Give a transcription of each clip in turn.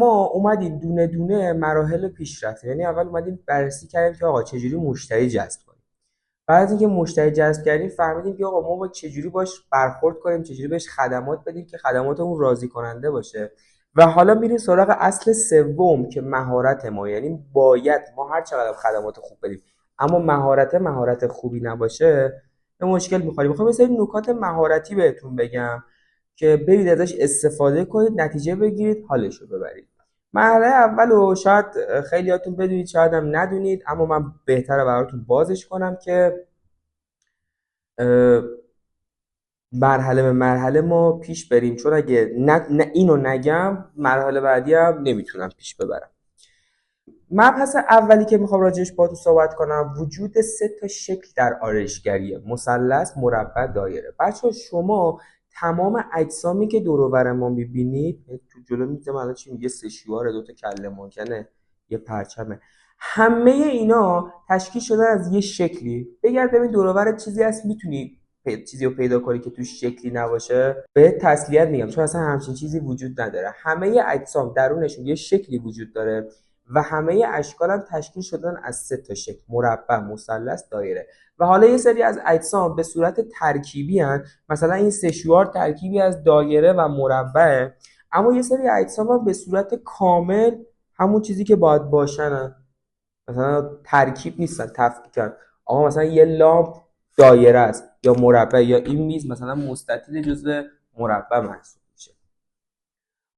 ما اومدیم دونه دونه مراحل پیشرفت، یعنی اول اومدیم بررسی کردیم که آقا چجوری مشتری جذب کنیم. بعد از اینکه مشتری جذب کردیم فهمیدیم که آقا ما باید چجوری باش برخورد کنیم، چجوری بهش خدمات بدیم که خدماتمون راضی کننده باشه. و حالا میریم سراغ اصل سوم که مهارت ما، یعنی باید ما هر چقدر خدمات خوب بدیم اما مهارت خوبی نباشه به مشکل میخوریم. میخوام یه سری نکات مهارتی بهتون بگم که برید ازش استفاده کنید، نتیجه بگیرید، حالش رو ببرید. مرحله اولو شاید خیلیاتون بدونید، شاید هم ندونید، اما من بهتره براتون بازش کنم که مرحله به مرحله ما پیش بریم، چون اگه نه اینو نگم مرحله بعدی هم نمیتونم پیش ببرم. مبحث اولی که میخوام راجعش باهاتون صحبت کنم وجود 3 شکل در آرایشگریه: مثلث، مربع، دایره. بچه‌ها شما تمام اجسامی که دور و بر ما میبینید، تو جلو میگم الان چی میگه، 3 2 تا کله ممکنه، یه پرچمه، همه اینا تشکیل شده از یه شکلی. بگرد ببین دور و برت چیزی هست میتونی چیزی رو پیدا کنی که توش شکلی نباشه؟ به تسلیت میگم، چون اصلا همچین چیزی وجود نداره. همه اجسام درونشون یه شکلی وجود داره و همه اشکال هم تشکیل شدن از 3 شکل: مربع، مثلث، دایره. و حالا یه سری از اجسام به صورت ترکیبی هن، مثلا این سشوار ترکیبی از دایره و مربعه، اما یه سری اجسام هم به صورت کامل همون چیزی که باید باشن، مثلا ترکیب نیستن، تفکیکن. آقا مثلا یه لامپ دایره است یا مربع، یا این میز مثلا مستطیل جزء مربع محسوب میشه.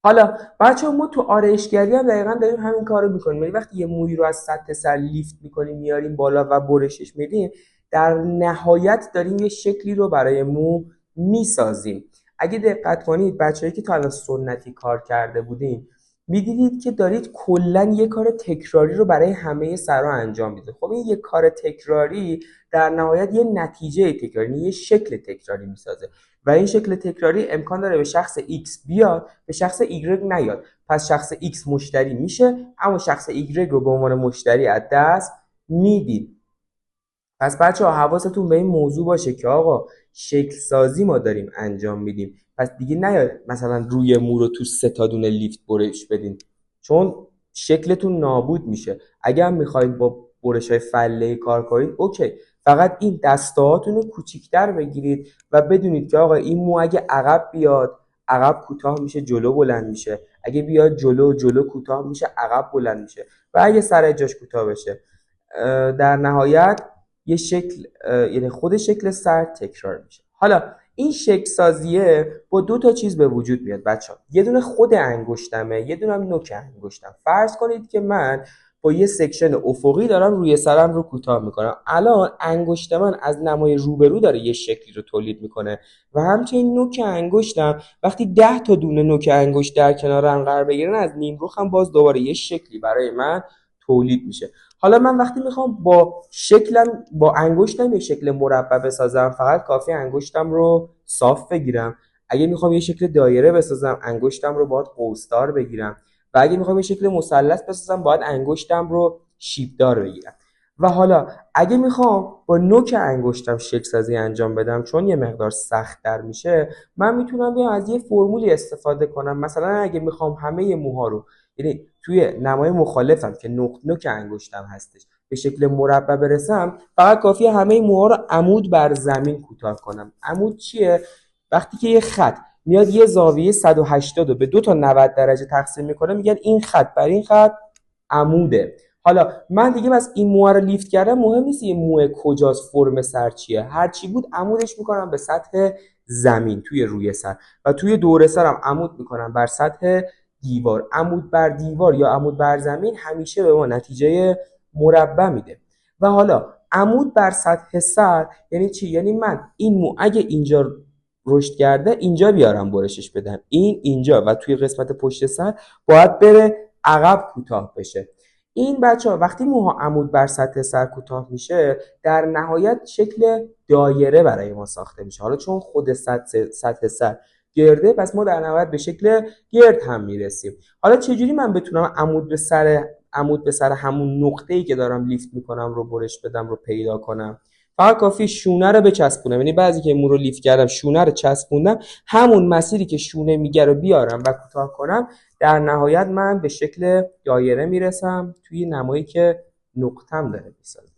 حالا بچه‌ها ما تو آرایشگری هم دقیقا داریم همین کارو میکنیم. یعنی وقتی یه موی رو از سطح سر لیفت میکنیم میاریم بالا و برشش میدیم، در نهایت داریم یه شکلی رو برای مو میسازیم. اگه دقت کنید بچه‌هایی که تا الان سنتی کار کرده بودین میدیدید که دارید کلا یه کار تکراری رو برای همه سرها انجام میدید. خب این یه کار تکراری در نهایت یه نتیجه تکراری، یه شکل تکراری میسازه و این شکل تکراری امکان داره به شخص X بیاد، به شخص Y نیاد. پس شخص X مشتری میشه اما شخص Y رو به عنوان مشتری از دست میدید. پس بچه‌ها حواستون به این موضوع باشه که آقا شکل سازی ما داریم انجام میدیم. پس دیگه نیاد مثلا روی مو رو تو 3 دونه لیفت برش بدین، چون شکلتون نابود میشه. اگر هم میخواید با برش‌های فله‌ای کار کنید اوکی، فقط این دستهاتون رو کوچیک‌تر بگیرید و بدونید که آقا این مو اگه عقب بیاد عقب کوتاه میشه، جلو بلند میشه. اگه بیاد جلو کوتاه میشه، عقب بلند میشه. و اگه سر جاش کوتاه بشه، در نهایت یه شکل، یعنی خود شکل سر تکرار میشه. حالا این شکل سازیه با 2 چیز به وجود میاد بچه‌ها. یه دونه خود انگشتمه، یه دونه هم نوک انگشتم. فرض کنید که من با یه سکشن افقی دارم روی سرم رو کوتاه میکنم. الان انگشت من از نمای روبرو داره یه شکلی رو تولید میکنه و همچنین نوک انگشتم وقتی 10 دونه نوک انگشت در کنار هم قرار بگیرن از نیمرخ هم باز دوباره یه شکلی برای من تولید میشه. حالا من وقتی میخوام با انگشتم یه شکل مربع بسازم، فقط کافی انگشتم رو صاف بگیرم. اگه میخوام یه شکل دایره بسازم انگشتم رو باید قوسدار بگیرم و اگه میخوام یه شکل مثلث بسازم باید انگشتم رو شیبدار بگیرم. و حالا اگه میخوام با نوک انگشتم شکل سازی انجام بدم، چون یه مقدار سخت در میشه، من میتونم بیام از یه فرمولی استفاده کنم. مثلا اگه میخوام همه موها رو، یعنی توی نمای مخالفم که نوک انگشتم هستش، به شکل مربع برسم، فقط کافیه همه موها رو عمود بر زمین کوتاه کنم. عمود چیه؟ وقتی که یه خط میاد یه زاویه 180 رو به 2 تا 90 درجه تقسیم میکنه میگن این خط بر این خط عموده. حالا من دیگه بس این موها رو لیفت کردم، مهم نیست یه موه کجاست، فرم سر چیه، هر چی بود عمودش میکنم به سطح زمین توی روی سر و توی دور سرم عمود میکنم بر سطح دیوار. عمود بر دیوار یا عمود بر زمین همیشه به ما نتیجه مربع میده. و حالا عمود بر سطح سر یعنی چی؟ یعنی من این مو اگه اینجا رشد کرده اینجا بیارم برشش بدم، این اینجا و توی قسمت پشت سر باید بره عقب کوتاه بشه. این بچه‌ها وقتی موها عمود بر سطح سر کوتاه میشه در نهایت شکل دایره برای ما ساخته میشه. حالا چون خود سطح سر گرده، پس ما در نهایت به شکل گرد هم میرسیم. حالا چجوری من بتونم عمود به سر همون نقطه‌ای که دارم لیفت میکنم رو برش بدم رو پیدا کنم؟ فقط کافی شونه رو بچسبونم، یعنی بعضی که مو رو لیفت کردم شونه رو چسبوندم، همون مسیری که شونه میگه رو بیارم و کوتاه کنم، در نهایت من به شکل دایره میرسم توی نمایی که نقطم داره میسازه.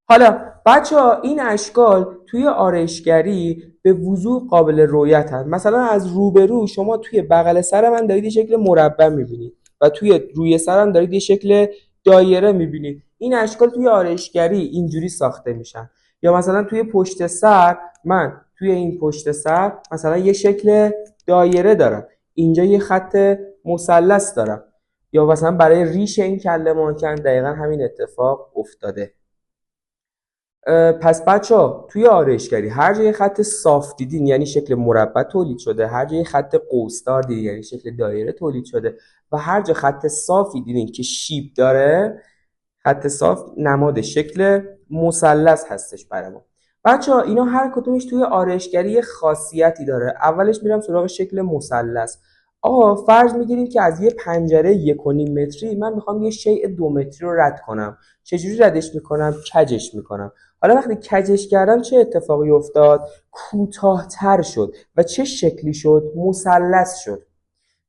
حالا بچه‌ها این اشکال توی آرایشگری به وضوح قابل رؤیت هست. مثلا از روبرو شما توی بغل سر من دارید یه شکل مربع میبینید و توی روی سرم دارید یه شکل دایره میبینید. این اشکال توی آرایشگری اینجوری ساخته میشن. یا مثلا توی پشت سر، من توی این پشت سر مثلا یه شکل دایره دارم، اینجا یه خط مثلث دارم. یا مثلا برای ریش این کله مانکن دقیقا همین اتفاق افتاده. پس بچه‌ها توی آرایشگری هر جای خط صاف دیدین یعنی شکل مربع تولید شده، هر جای خط قوس‌دار دیدین یعنی شکل دایره تولید شده و هر جا خط صافی دیدین که شیب داره، خط صاف نماد شکل مثلث هستش برای ما. بچه‌ها اینا هر کدومش توی آرایشگری خاصیتی داره. اولش میرم سراغ شکل مثلث. آقا فرض میگیریم که از یه پنجره 1.5 متری من میخوام یه شیء 2 متری رو رد کنم. چجوری ردش میکنم؟ کجش میکنم. حالا وقتی کجش کردم چه اتفاقی افتاد؟ کوتاه‌تر شد و چه شکلی شد؟ مثلث شد.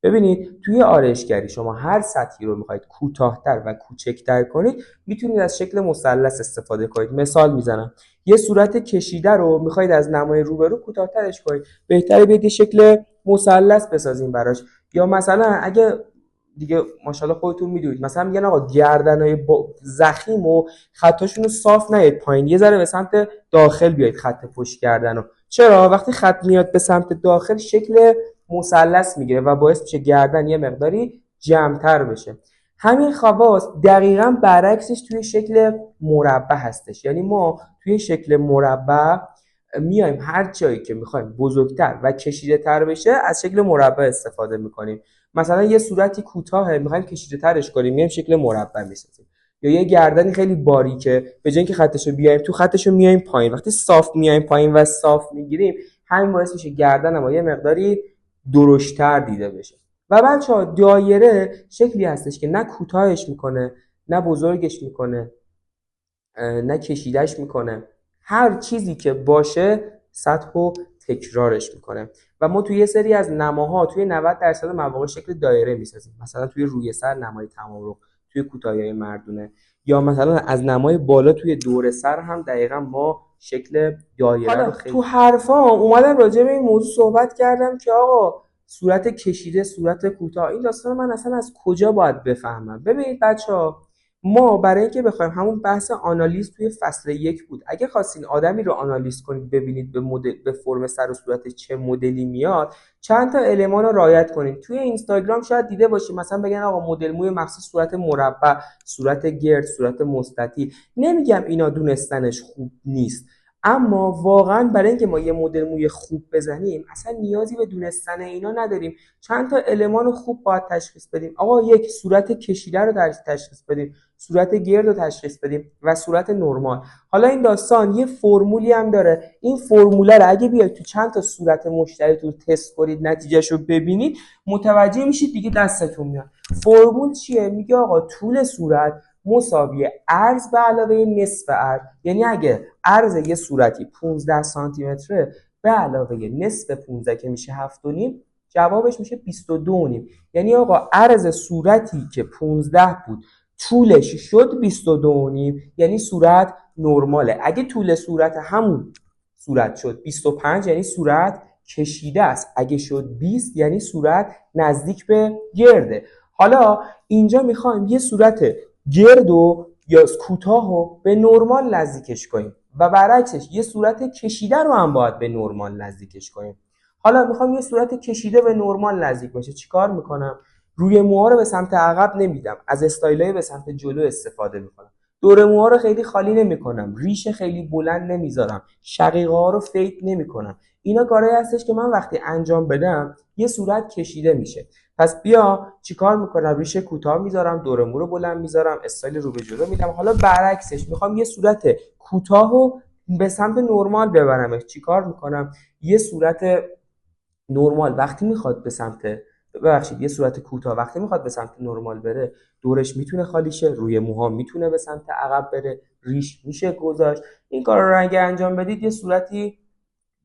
ببینید توی آرایشگری شما هر سطحی رو میخواید کوتاه‌تر و کوچکتر کنید، میتونید از شکل مثلث استفاده کنید. مثال میزنم، یه صورت کشیده رو میخواید از نمای روبرو کوتاه‌ترش کنید، بهتره بیاید یه شکل مثلث بسازیم براش. یا مثلا اگه دیگه ماشاءالله خودتون میدونید مثلا میگن آقا گردنای ضخیم و خطاشون رو صاف نیاید پایین، یه ذره به سمت داخل بیاید خط پشت کردن رو. چرا؟ وقتی خط میاد به سمت داخل شکل مثلث میگیره و باعث میشه گردن یه مقداری جمع‌تر بشه. همین خواص دقیقاً برعکسش توی شکل مربع هستش. یعنی ما توی شکل مربع میایم هر جایی که میخوایم بزرگتر و کشیده تر بشه از شکل مربع استفاده میکنیم. مثلا یه صورتی کوتاهه میخوایم کشیده ترش کنیم، میایم شکل مربع میسازیم. یا یه گردنی خیلی باریکه، به جای اینکه خطشو بیایم تو خطشو میایم پایین. وقتی صاف میایم پایین و صاف میگیریم، همین باعث میشه گردن ما یه مقداری درشتر دیده بشه. و بچه‌ها دایره شکلی هستش که نه کوتاهش میکنه، نه بزرگش میکنه، نه کشیدهش میکنه. هر چیزی که باشه سطح و تکرارش میکنه. و ما توی یه سری از نماها توی 90% مواقع شکل دایره میسازیم. مثلا توی روی سر نمای تمام رو، توی کوتاهی‌های مردونه، یا مثلا از نمای بالا توی دور سر هم دقیقا ما شکل دایره رو خیلی تو حرفام اومدم راجع به این موضوع صحبت کردم که آقا صورت کشیده، صورت کوتاه، این داستان من اصلا از کجا باید بفهمم؟ ببینید بچه‌ها، ما برای اینکه بخوایم همون بحث آنالیز توی فصل 1 بود، اگه خواستین آدمی رو آنالیز کنید ببینید به مدل، به فرم سر و صورت چه مدلی میاد، چند تا المان رو رعایت کنید. توی اینستاگرام شاید دیده باشید مثلا بگن آقا مدل موی مخصوص صورت مربع، صورت گرد، صورت مستطیل. نمیگم اینا دونستنش خوب نیست، اما واقعا برای اینکه ما یه مدل موی خوب بزنیم اصلا نیازی به دونستن اینا نداریم. چند تا المان خوب باید تشخیص بدیم. آقا یک صورت کشیده رو تشخیص بدیم، صورت گرد رو تشخیص بدیم و صورت نرمال. حالا این داستان یه فرمولی هم داره. این فرموله رو اگه بیاید تو چند تا صورت مشتریتون تست کنید نتیجهش رو ببینید متوجه میشید دیگه دستتون میاد. فرمول چیه؟ میگه آقا طول صورت مساوی عرض به علاوه نصف عرض. یعنی اگه عرض یه صورتی 15 سانتی متره به علاوه نصف 15 که میشه 7.5، جوابش میشه 22.5. یعنی آقا عرض صورتی که 15 بود طولش شد 22.5، یعنی صورت نرماله. اگه طول صورت همون صورت شد 25 یعنی صورت کشیده است. اگه شد 20 یعنی صورت نزدیک به گرده. حالا اینجا میخوایم یه صورت گرد و یا کوتاه رو به نرمال نزدیکش کنیم و برعکسش یه صورت کشیده رو هم باید به نرمال نزدیکش کنیم. حالا میخوام یه صورت کشیده به نرمال نزدیک باشه، چیکار میکنم؟ روی موها رو به سمت عقب نمیدم، از استایلای به سمت جلو استفاده میکنم. دور موها رو خیلی خالی نمیکنم، ریش خیلی بلند نمیذارم، شقیقه ها رو فیت نمیکنم. اینا کارهایی هستش که من وقتی انجام بدم یه صورت کشیده میشه. پس بیا چیکار میکنم؟ ریش کوتاه میذارم، دور مو رو بلند میذارم، استایل رو به جلو میدم. حالا برعکسش میخوام یه صورت کوتاهو به سمت نرمال ببرمش، چیکار میکنم؟ یه صورت نرمال وقتی میخواد به سمت یه صورت کوتاه وقتی میخواد به سمت نرمال بره، دورش میتونه خالی شه، روی موها میتونه به سمت عقب بره، ریش میشه گذاشت. این کار رو اگه انجام بدید یه صورتی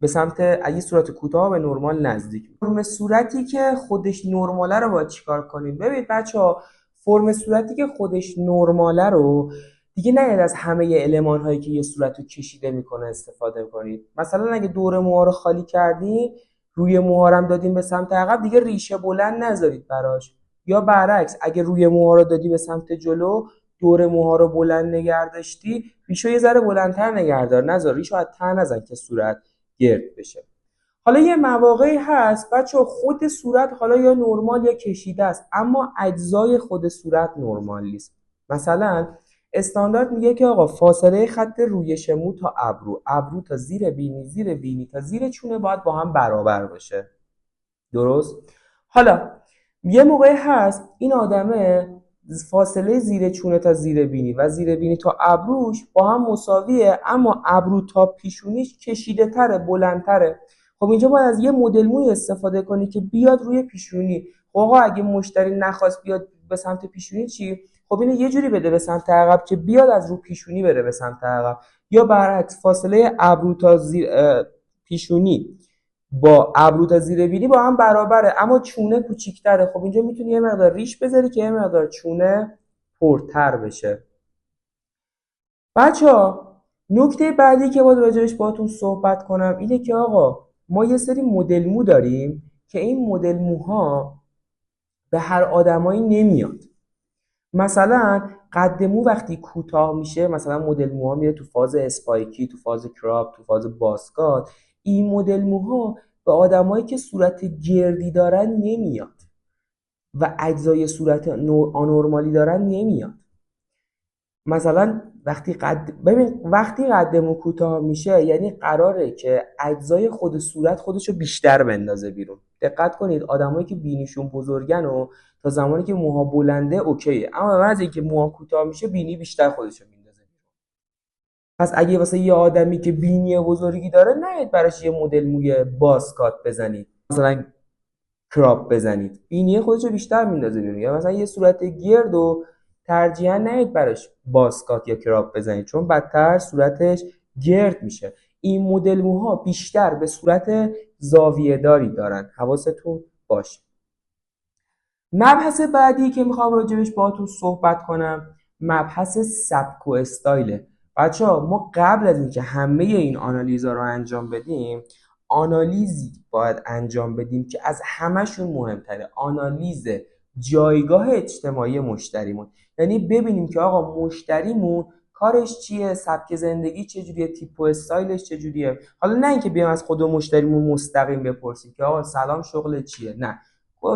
به سمت اگه صورت کوتاه به نرمال نزدیک. فرم صورتی که خودش نرماله رو باید چیکار کنیم؟ ببینید بچه‌ها، فرم صورتی که خودش نرماله رو دیگه نید از همه المان هایی که یه صورت رو کشیده میکنه استفاده کنید. مثلا اگه دور موها رو خالی کردیم، روی موها رو هم دادیم به سمت عقب، دیگه ریشه بلند نذارید براش. یا برعکس، اگه روی موها رو دادی به سمت جلو، دور موها رو بلند نگه داشتی، ریشو یه ذره بلندتر نگه دار، نذار ریشو از ته نزن که صورت گرد بشه. حالا یه مواقعی هست بچه خود صورت حالا یا نرمال یا کشیده است، اما اجزای خود صورت نرمال نیست. مثلا استاندارد میگه که آقا فاصله خط رویش مو تا ابرو، ابرو تا زیر بینی، زیر بینی تا زیر چونه باید با هم برابر باشه. درست؟ حالا یه موقع هست این آدمه فاصله زیر چونه تا زیر بینی و زیر بینی تا ابروش با هم مساویه، اما ابرو تا پیشونیش کشیده تره، بلندتره. خب اینجا باید از یه مدل موی استفاده کنی که بیاد روی پیشونی. خب آقا اگه مشتری نخواست بیاد به سمت پیشونی چی؟ خب اینو یه جوری بده به سمت عقب که بیاد از رو پیشونی بره به سمت عقب. یا برعکس، فاصله ابرو تا زیر پیشونی با ابرو تا زیر بینی با هم برابره، اما چونه کوچیک‌تره. خب اینجا میتونی یه مقدار ریش بذاری که یه مقدار چونه پرتر بشه. بچه‌ها نکته بعدی که باید راجعش باهاتون صحبت کنم اینه که آقا ما یه سری مدل مو داریم که این مدل موها به هر آدمایی نمیاد. مثلا قد مو وقتی کوتاه میشه، مثلا مدل موها میره تو فاز اسپایکی، تو فاز کراپ، تو فاز باسکات. این مدل موها به آدمایی که صورت گردی دارن نمیاد و اجزای صورت آنورمالی دارن نمیاد. مثلا وقتی قد مو کوتاه میشه یعنی قراره که اجزای خود صورت خودشو بیشتر بندازه بیرون. دقت کنید آدمایی که بینیشون بزرگن و تا زمانی که موها بلنده اوکیه، اما وقتی که موها کوتاه میشه بینی بیشتر خودشو میندازه بیرون. پس اگه واسه یه آدمی که بینی بزرگی داره نهید براش یه مدل موی باسکات بزنید، مثلا کراپ بزنید، بینی خودشو بیشتر میندازه بیرون. یا مثلا یه صورت گرد و ترجیحاً نهید براش باسکات یا کراپ بزنید، چون بدتر صورتش گرد میشه. این مدل موها بیشتر به صورت زاویه داری دارن، حواستون باشه. مبحث بعدی که میخوام راجبش باهاتون صحبت کنم مبحث سبک و استایله. بچه‌ها ما قبل از اینکه همه این آنالیزها رو انجام بدیم، آنالیزی باید انجام بدیم که از همه‌شون مهمتره، آنالیز جایگاه اجتماعی مشتریمون. یعنی ببینیم که آقا مشتریمون کارش چیه، سبک زندگی چجوریه، تیپ و استایلش چجوریه. حالا نه اینکه بیام از خود مشتریمون مستقیم بپرسیم که آقا سلام شغل چیه، نه،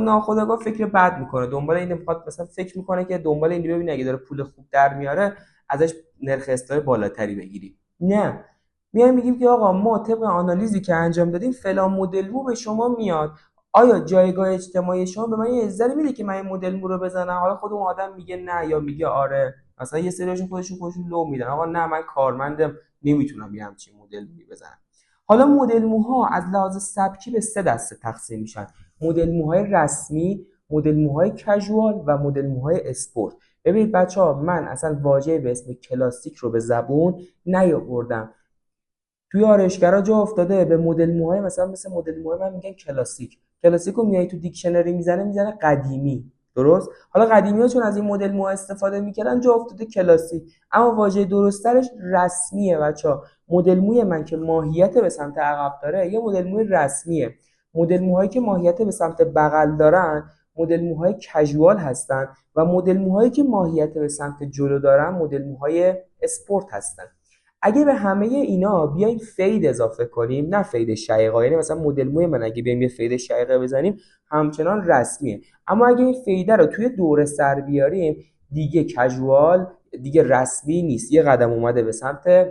ناخودآگاه فکر بد میکنه، دنبال این میخواد، مثلا فکر میکنه که دنبال این ببینه اگه داره پول خوب در میاره ازش نرخ استای بالاتری بگیریم. نه، میایم میگیم که آقا ما طبق آنالیزی که انجام دادیم فلان مدل مو به شما میاد، آیا جایگاه اجتماعی شما به من یه ازداری میده که من این مدل مو رو بزنم؟ حالا خود اون آدم میگه نه یا میگه آره. مثلا یه سریاشون خودشون لو میدن، آقا نه من کارمندم نمیتونم یه همچین مدل موی بزنم. حالا مدل موها از لحاظ سبکی به 3 دسته تقسیم میشن: مدل موهای رسمی، مدل موهای کژوال و مدل موهای اسپورت. ببینید بچه‌ها من اصلا واژه به اسم کلاسیک رو به زبون نیاوردم. توی آرایشگرا جا افتاده به مدل موهای مثل مدل موهای من میگن کلاسیک. کلاسیکو میای تو دیکشنری میزنه قدیمی. درست؟ حالا قدیمی‌ها چون از این مدل موها استفاده میکردن جا افتاده کلاسیک، اما واژه درست‌ترش رسمیه بچه‌ها. مدل موی من که ماهیت به سمت عقب داره یه مدل موی رسمیه. مدل موهایی که ماهیت به سمت بغل دارن مدل موهای کژوال هستن و مدل موهایی که ماهیت به سمت جلو دارن مدل موهای اسپورت هستن. اگه به همه اینا بیایم فید اضافه کنیم، نه فید شقیقه، یعنی مثلا مدل موی من اگه بیایم یه فید شقیقه بزنیم همچنان رسمیه، اما اگه این فیده رو توی دوره سر بیاریم دیگه کژوال، دیگه رسمی نیست، یه قدم اومده به سمت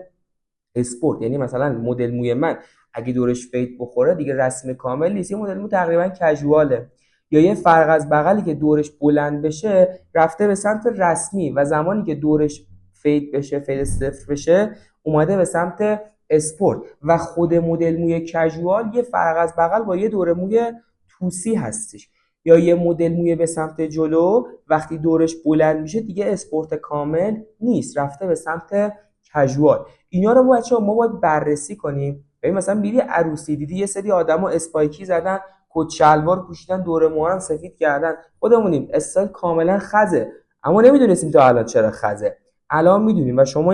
اسپورت. یعنی مثلا مدل موی من اگه دورش فید بخوره دیگه رسم کامل نیست، یه مدل مو تقریبا کژواله. یا یه فرق از بغلی که دورش بلند بشه رفته به سمت رسمی و زمانی که دورش فید بشه، فید صفر بشه، اومده به سمت اسپورت. و خود مدل موی کژوال یه فرق از بغل با یه دوره موی توسی هستش. یا یه مدل موی به سمت جلو وقتی دورش بلند میشه دیگه اسپورت کامل نیست، رفته به سمت کژوال. اینا رو بچه‌ها ما باید بررسی کنیم. ببین مثلا میری عروسی دیدی یه سری آدما اسپایکی زدن، کت شلوار پوشیدن، دور موهام سفید کردن، خودمونیم استایل کاملا خزه، اما نمیدونستیم تا الان چرا خزه. الان میدونیم و شما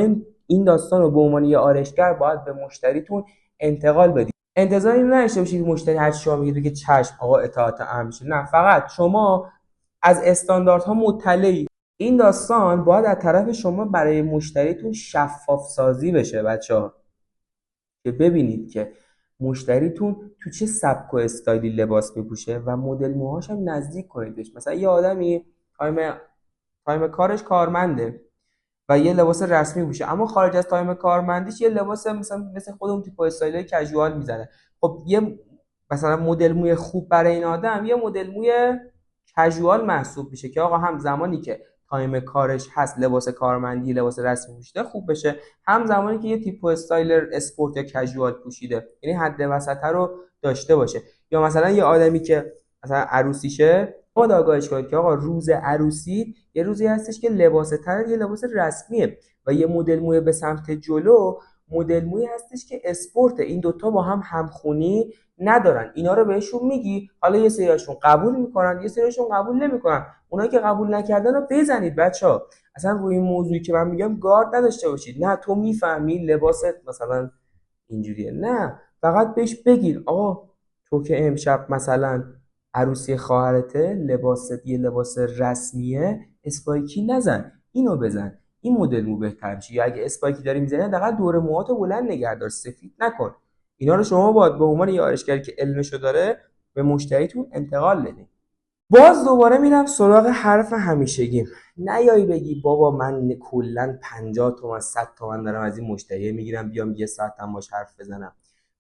این داستان رو به عنوان یه آرایشگر باید به مشتریتون انتقال بدید. انتظار این نداشته باشید مشتری هر چی شما بگید که چشم آقا اطاعت امر میشه. نه، فقط شما از استانداردها مطلعی. این داستان باید از طرف شما برای مشتریتون شفاف سازی بشه بچه‌ها، که ببینید که مشتریتون تو چه سبک و استایلی لباس میپوشه و مدل موهاش هم نزدیک کنید بهش. مثلا یه آدمی تایم کارش کارمنده و یه لباس رسمی پوشه، اما خارج از تایم کارمندیش یه لباس مثل خودمون تیپ استایل کژوال میزنه. خب یه مثلا مدل موی خوب برای این آدم یه مدل موی کژوال محسوب میشه که آقا هم زمانی که تایم کارش هست لباس کارمندی لباس رسمی پوشیده خوب بشه، هم زمانی که یه تیپ استایلر اسپورت یا کژوال پوشیده، یعنی حد وسط رو داشته باشه. یا مثلا یه آدمی که مثلا عروسیشه، باید آگاهش کنید که آقا روز عروسی یه روزی هستش که لباس تن یه لباس رسمیه و یه مدل موی به سمت جلو مدل موی هستش که اسپورت. این دوتا با هم همخونی ندارن. اینا رو بهشون میگی، حالا یه سریاشون قبول میکنن یه سریاشون قبول نمیکنن. اونایی که قبول نکردن رو بزنید بچه‌ها. اصلا روی این موضوعی که من میگم گارد نداشته باشید. نه تو میفهمی لباست مثلا اینجوریه، نه، فقط بهش بگید آقا تو که امشب مثلا عروسی خواهرته لباست یه لباس رسمیه، اسپایکی نزن، اینو بزن، این مدل مو بهتر میشه. یا اگه اسپایکی داری میزنی حداقل دور موهاتو بلند نگه دار، سفید نکن. اینا رو شما باید به عنوان یه آرایشگری که علمشو داره به مشتریتون انتقال بدین. باز دوباره میرم سراغ حرف همیشگیم. نیایی بگی بابا من کلا 50 تومن 100 تومن دارم از این مشتری میگیرم بیام یه ساعت هم باش حرف بزنم.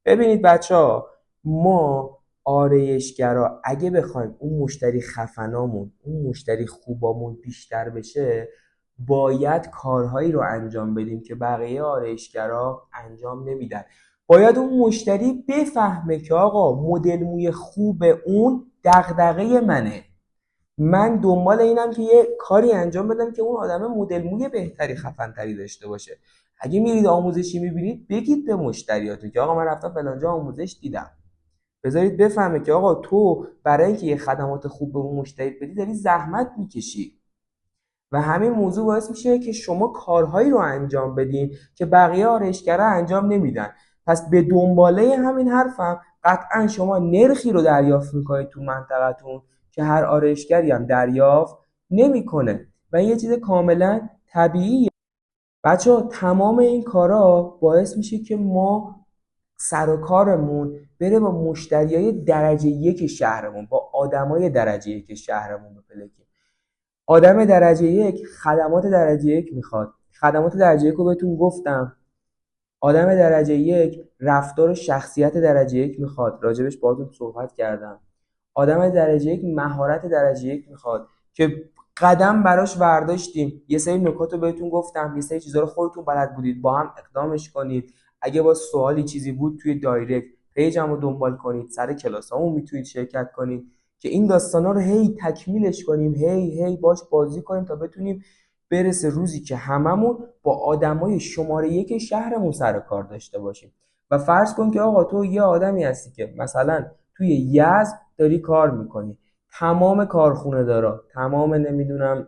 ببینید بچه‌ها، ما آرایشگرا اگه بخوایم اون مشتری خفنامون اون مشتری خوبامون بیشتر بشه، باید کارهایی رو انجام بدیم که بقیه آرایشگرا انجام نمیدن. باید اون مشتری بفهمه که آقا مدل موی خوب اون دغدغه منه، من دنبال اینم که یه کاری انجام بدم که اون آدم مدل موی بهتری خفن‌تری داشته باشه. اگه میرید آموزشی میبینید بگید به مشتریاتون که آقا من رفتم فلانجا آموزش دیدم. بذارید بفهمه که آقا تو برای اینکه یه خدمات خوب به اون مشتری بدی داری زحمت میکشی و همین موضوع باعث میشه که شما کارهایی رو انجام بدین که بقیه آرایشگرا انجام نمیدن. پس به دنباله همین حرفم قطعا شما نرخی رو دریافت میکنید تو منطقتون که هر آرایشگری هم دریافت نمیکنه و این یه چیز کاملا طبیعیه. بچه‌ها تمام این کارا باعث میشه که ما سر و کارمون بره با مشتریای درجه یک شهرمون، با آدمای درجه یک شهرمون بپلکیم. آدم درجه یک خدمات درجه یک میخواد. خدمات درجه یک رو بهتون گفتم. آدم درجه یک رفتار و شخصیت درجه یک میخواد، راجبش باهاتون صحبت کردم. آدم درجه یک مهارت درجه یک میخواد که قدم براش برداشتیم. یه سری نکات رو بهتون گفتم، یه سری چیزا رو خودتون بلد بودید با هم اقدامش کنید. اگه با سوالی چیزی بود توی دایرکت پیجمو دنبال کنید، سر کلاسامون میتونید شرکت کنید که این داستانا رو هی تکمیلش کنیم، هی باش بازی کنیم تا بتونیم برسه روزی که هممون با آدمای شماره یک شهرمون سر کار داشته باشیم. و فرض کن که آقا تو یه آدمی هستی که مثلا توی یزد داری کار میکنی، تمام کارخونه دارا، تمام نمیدونم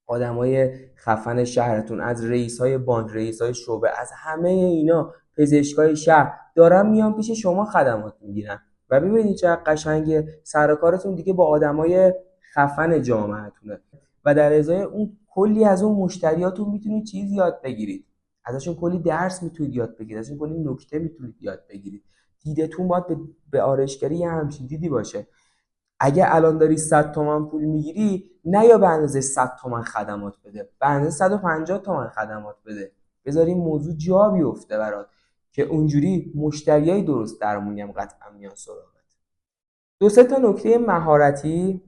آدمای خفن شهرتون، از رئیسای بانک، رئیسای شعبه، از همه اینا، پزشکای شهر دارن میان پیش شما خدمات میگیرن و ببینید چقدر قشنگه. سر کارتون دیگه با آدمای خفن جامعهتونه و در ازای اون کلی از اون مشتریاتون میتونید چیز یاد بگیرید، ازشون کلی درس میتونید یاد بگیرید، ازشون کلی نکته میتونید یاد بگیرید. دیدتون باید به آرایشگری یه همچین دیدی باشه. اگه الان داری 100 تومن پول میگیری، نه یا به اندازه 100 تومن خدمات بده، به اندازه 150 تومن خدمات بده. بذار این موضوع جا بیفته برات که اونجوری مشتریای درست درمونی هم قطعا میان سراغت. دو سه تا نکته مهارتی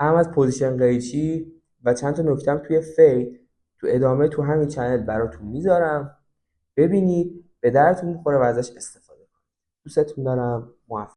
هم از پوزیشن قیچی و چند تا نکته هم توی فید تو ادامه تو همین چنل براتون میذارم، ببینید به درتون میخوره و ازش استفاده کنید. دوستتون دارم. موفق